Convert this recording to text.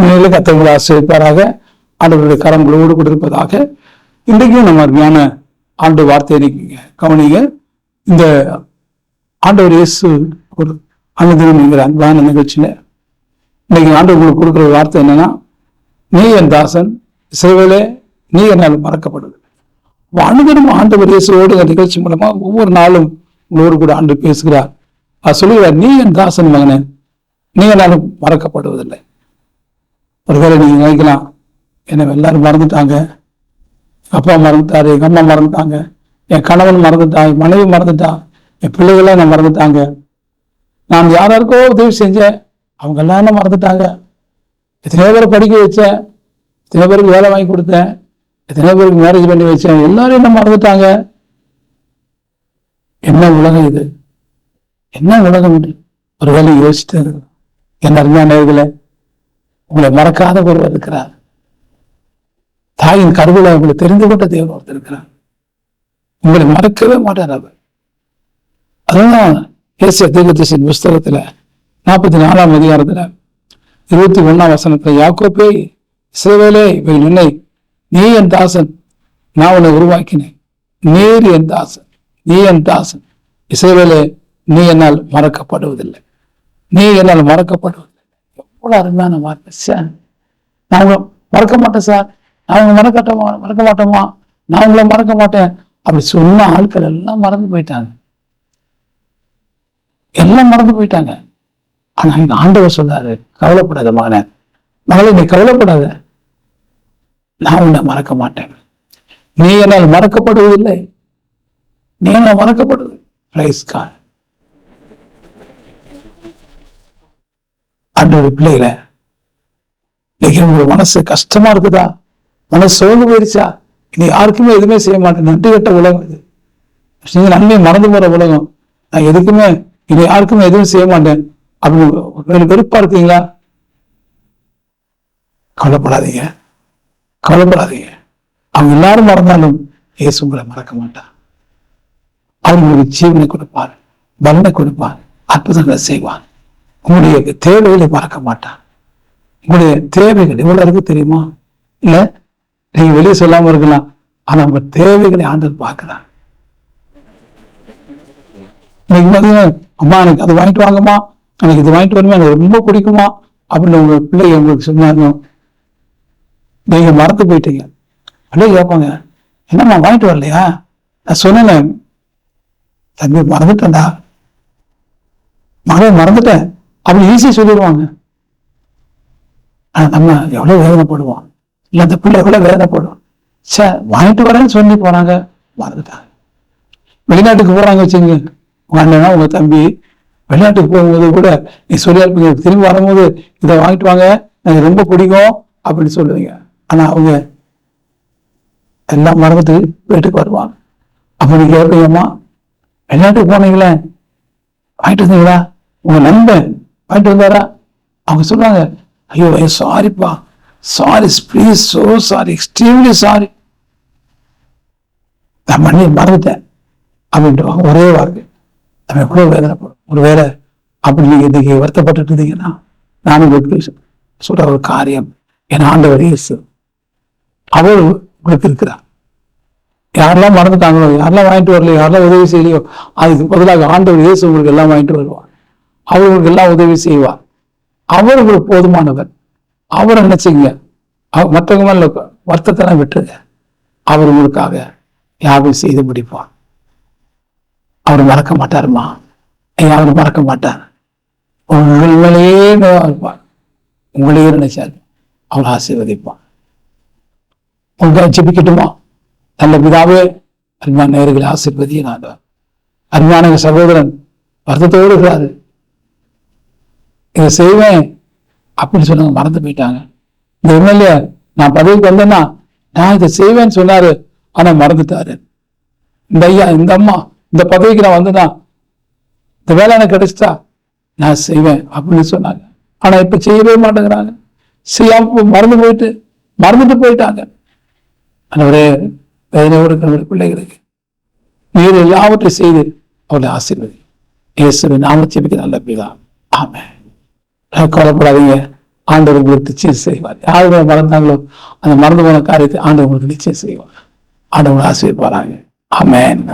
உண்மையிலே கர்த்தர் ஆசீர்வதிப்பாராக. ஆண்டவருடைய கரங்களோடு கொடுப்பதாக. இன்றைக்கும் நம்ம அருமையான ஆண்டு வார்த்தையை கவனிங்க. இந்த ஆண்டவர் இயேசு ஒரு அனுதினம் என்கிற அன்பான நிகழ்ச்சியில இன்னைக்கு ஆண்டவர் உங்களுக்கு கொடுக்குற வார்த்தை என்னன்னா, நீ என் தாசன் இஸ்ரவேலே, நீ என்னால் மறக்கப்படுது. அனுதினம் ஆண்டவர் இயேசுவோடு இந்த நிகழ்ச்சி மூலமா ஒவ்வொரு நாளும் உங்களோடு கூட ஆண்டு பேசுகிறார். அது சொல்லுகிறார், நீ என் தாசன் மகனே, நீ என்னாலும் மறக்கப்படுவதில்லை. ஒருவேளை நீங்க நினைக்கலாம், என்ன எல்லாரும் மறந்துட்டாங்க, அப்பா மறந்துட்டாரு, எங்க அம்மா மறந்துட்டாங்க, என் கணவன் மறந்துட்டான், என் மனைவி மறந்துட்டான், என் பிள்ளைகள்லாம் என்ன மறந்துட்டாங்க, நான் யாராருக்கோ உதவி செஞ்சேன், அவங்க எல்லாம் என்ன மறந்துட்டாங்க, எத்தனையோ பேரை படிக்க வச்சேன், எத்தனை பேருக்கு வேலை வாங்கி கொடுத்தேன், எத்தனையோ பேருக்கு மேரேஜ் பண்ணி வச்சேன், எல்லாரும் என்ன மறந்துட்டாங்க. என்ன உலகம் இது, என்ன உலகம் இது? ஒரு வேலை யோசிச்சு என்ன அருமையான நேயர்களே, உங்களை மறக்காத ஒருவர் இருக்கிறார். தாயின் கருவில உங்களை தெரிந்து கொண்ட தேவன் ஒருத்தர் இருக்கிறார். உங்களை மறக்கவே மாட்டார் அவர். அதுதான் ஏசியா தீர்க்கதரிசியின் புஸ்தகத்துல 44ஆம் அதிகாரத்துல 21ஆம் வசனத்துல, யாக்கோபே இஸ்ரவேலே, இவை நின்னை, நீ என் தாசன், நான் உன்னை உருவாக்கினேன், நீர் என் தாசன், நீ என் தாசன் இஸ்ரவேலே, நீ என்னால் மறக்கப்படுவதில்லை, நீ என்னால் மறக்கப்படுவதில்லை. எவ்வளவு அருமையான வார்த்தை சார். நான் உங்களை மறக்க மாட்டேன் சார், நான் உங்களை மறக்க மாட்டோமா, நான் உங்களை மறக்க மாட்டேன் அப்படி சொன்ன ஆட்கள் எல்லாம் மறந்து போயிட்டாங்க, எல்லாம் மறந்து போயிட்டாங்க. ஆனா இந்த ஆண்டவர் சொன்னாரு, கவலைப்படாத மகனே, மகளே நீ கவலைப்படாத, நான் உன்னை மறக்க மாட்டேன், நீ என்னால் மறக்கப்படுவதில்லை, நீ என்ன மறக்கப்படுவது. Price God. ஆண்டவர் பிள்ளைகளை, இன்னைக்கு உங்க மனசு கஷ்டமா இருக்குதா, மனசு சோர்ந்து போயிருச்சா, இனி யாருக்குமே எதுவுமே செய்ய மாட்டேன், நன்றி கட்ட உலகம் இது, நீங்க நன்மை மறந்து போற உலகம், நான் எதுக்குமே இனி யாருக்குமே எதுவும் செய்ய மாட்டேன் அப்படின்னு வெறுப்பா இருக்கீங்களா? கவலைப்படாதீங்க, கவலைப்படாதீங்க. அவங்க எல்லாரும் மறந்தாலும் இயேசு உங்களை மறக்க மாட்டார். அவங்களுக்கு ஜீவனை கொடுப்பார், பலனை கொடுப்பார், அற்புதங்களை செய்வார். உங்களுடைய தேவைகளை மறக்க மாட்டார். உங்களுடைய தேவைகள் எவ்வளவு இருக்கு தெரியுமா? இல்ல நீங்க வெளியே சொல்லாம இருக்கலாம், ஆனா உங்க தேவைகளை ஆண்டவர் பார்க்கிறார். அம்மா எனக்கு அது வாங்கிட்டு வாங்கம்மா, எனக்கு இது வாங்கிட்டு வருமா, எனக்கு ரொம்ப பிடிக்குமா அப்படின்னு உங்க பிள்ளைங்க உங்களுக்கு சொன்னாங்க, நீங்க மறந்து போயிட்டீங்க. அப்படியே கேட்பாங்க, என்னம்மா வாங்கிட்டு வரலையா? நான் சொன்னேன், தம்பி மறந்துட்டேன்டா, மகன் மறந்துட்டேன் அப்படி ஈஸியா சொல்லிடுவாங்க. ஆனா நம்ம எவ்வளவு வேதனைப்படுவோம், இல்ல அந்த பிள்ளை எவ்வளவு வேதனைப்படுவோம். சார் வாங்கிட்டு வரேன்னு சொல்லி போறாங்க, மறந்துட்டாங்க. வெளிநாட்டுக்கு போறாங்க வச்சுங்க, உங்க அண்ணனா உங்க தம்பி வெளிநாட்டுக்கு போகும்போது கூட நீ சொல்லி இருப்பீங்க, திரும்பி வரும்போது இதை வாங்கிட்டு வாங்க, எனக்கு ரொம்ப பிடிக்கும் அப்படின்னு சொல்லுவீங்க. ஆனா அவங்க எல்லாம் மறந்துட்டு வீட்டுக்கு வருவாங்க. அப்ப நீங்க கேட்பீங்கம்மா, வெளிநாட்டுக்கு போனீங்களே வாங்கிட்டு வந்தீங்களா, உங்க நண்பன் வாங்கிட்டு வந்தாரா? அவங்க சொல்லுவாங்க, ஐயோ சாரிப்பா, sorry please, so sorry, extremely sorry, நான் பண்ணி மறந்துட்டேன் அப்படின்ட்டு ஒரே வார்த்தை. நம்ம எவ்வளவு வேதனைப்படும். ஒரு வேலை அப்படி நீங்க இன்னைக்கு வருத்தப்பட்டு இருந்தீங்கன்னா, நானும் உங்களுக்கு சொல்ற ஒரு காரியம், என் ஆண்டவர் இயேசு அவர் உங்களுக்கு இருக்கிறார். யாரெல்லாம் மறந்துட்டாங்களோ, யாரெல்லாம் வாங்கிட்டு வரலையோ, யாரெல்லாம் உதவி செய்யலையோ, அதுக்கு பதிலாக ஆண்டவர் இயேசு உங்களுக்கு எல்லாம் வாங்கிட்டு வருவார். அவர் உங்களுக்கு எல்லாம் உதவி செய்வார். அவர் உங்களுக்கு போதுமானவர். அவரை நினைச்சுங்க, மற்றவங்க மேல வருத்தத்தெல்லாம் விட்டுருங்க. அவர் உங்களுக்காக யாரும் செய்து முடிப்பார். அவர் மறக்க மாட்டாருமா, அவர் மறக்க மாட்டார். உங்கள் மேலேயே இருப்பார், உங்களையே நினைச்சாரு அவர் ஆசீர்வதிப்பார். உங்களுக்கு ஜெபிக்கட்டுமா? நல்ல பிதாவே, அருமையான நேயர்களை ஆசீர்வதியே. நான் அருமையான சகோதரன் வருத்தத்தோடு இருக்கிறாரு, இதை செய்வேன் அப்படின்னு சொன்னாங்க, மறந்து போயிட்டாங்க. இந்த எம்எல்ஏ நான் பதவிக்கு வந்தேன்னா நான் இதை செய்வேன்னு சொன்னாரு, ஆனா மறந்துட்டாரு. இந்த ஐயா, இந்த அம்மா இந்த பதவிக்கு நான் வந்தேன்னா, இந்த வேலை எனக்கு கிடைச்சிட்டா நான் செய்வேன் அப்படின்னு சொன்னாங்க. ஆனா இப்ப செய்யவே மாட்டேங்கிறாங்க, செய்யாம மறந்துட்டு போயிட்டாங்க. அவரே வேதனையோடு இருக்கிற பிள்ளைகளுக்கு நீர் எல்லாவற்றையும் செய்து அவளை ஆசீர்வதி. இயேசுவின் நாமத்தை ஜெபிக்க நல்ல பிதா, ஆமென். கவலைப்படாதீங்க, ஆண்டவர் உங்களுக்கு நிச்சயம் செய்வார். யாருடைய மறந்தாங்களோ அந்த மறந்து போன காரியத்தை ஆண்டவர் உங்களுக்கு நிச்சயம் செய்வார். ஆண்டவர் ஆசீர்வதிப்பாராங்க. ஆமென்.